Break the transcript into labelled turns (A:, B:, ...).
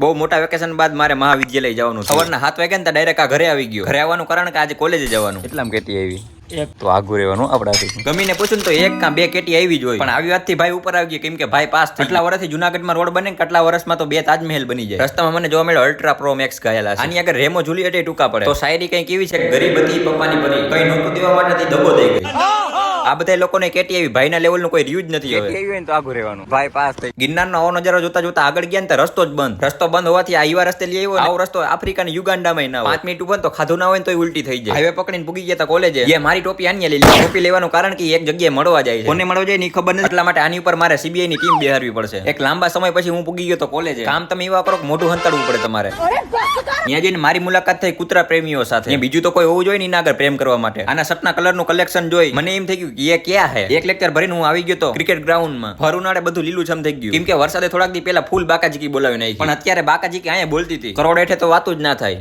A: બહુ મોટા વેકેશન બાદ મારે મહાવિદ્યાલય જવાનું છે. સવારના 7 વાગ્યા ને ડાયરેક્ટ આ ઘરે આવી ગયો. ઘરે આવવાનું કારણ કે આજે કોલેજે જવાનું. એટલામાં કેટી આવી. એક તો આગું રહેવાનું આપડાથી. ગમીને પૂછું તો એક કાં બે કેટી આવી જ હોય. પણ આવી વાતથી ભાઈ ઉપર આવી ગયો કેમ કે ભાઈ પાસ થઈ. કેટલા વર્ષથી જુનાગઢમાં રોડ બને કેટલા વર્ષમાં તો 2 તાજમહેલ બની જાય. રસ્તામાં મને જોવા મળ્યો અલ્ટ્રા પ્રો મેક્સ ગયેલા છે. આની આગળ રેમો જુલિયટ એ ટૂંકા પડે. તો શાયરી કઈ કેવી છે, ગરીબ હતી પપ્પાની પરી, કઈ નહોતું દેવા માટે દબો થઈ ગઈ. આ બધા લોકોને કેટી આવી. ભાઈના લેવલ નું કોઈ રહ્યું જ નથી. હવે કેટી આવી તો આગું રહેવાનું. ભાઈ પાસ થઈ. ગિરનારનો આવો નજારો જોતા જોતા આગળ ગયા ને તો રસ્તો જ બંધ. રસ્તો બંધ હોવાથી આ ઈવા રસ્તે લઈ આવ્યો. આવો રસ્તો આફ્રિકા ને યુગાન્ડામાં ના હોય. 5 મિનિટ બંધ તો ખાધું ના હોય તો ઉલટી થઈ જાય. હાઈવે પકડીને પૂગી ગયા તા કોલેજે. એ મારી ટોપી આની લઈ લીધી. ટોપી લેવાનું કારણ કે એક જગ્યાએ મળવા જાય છે. કોને મળવા જાય ની ખબર નથી. એટલા માટે આની ઉપર મારે સીબીઆઈ ની ટીમ બેહારવી પડશે. એક લાંબા સમય પછી હું પૂગી ગયો તો કોલેજે. કામ તમે એવા કરો કે મોઢું હંતાડવું પડે તમારે. ત્યાં જઈને મારી મુલાકાત થઈ કૂતરા પ્રેમીઓ સાથે. બીજું તો કોઈ હોવું જોઈએ ને આગળ પ્રેમ કરવા માટે. આના સપના કલર નું કલેક્શન જોઈ મને એમ થઈ ગયું કે એ ક્યાં હે. એક લેક્ચર ભરીને હું આવી ગયો તો ક્રિકેટ ગ્રાઉન્ડ માં. ભર ઉનાળે બધું લીલુંછમ થઈ ગયું કેમ કે વરસાદે થોડાક દી પહેલા ફૂલ બાકાજીકી બોલાવી નાખી. પણ અત્યારે બાકાજીકી અહીંયા બોલતી હતી. કરોડ હેઠે તો વાતું જ ના થાય.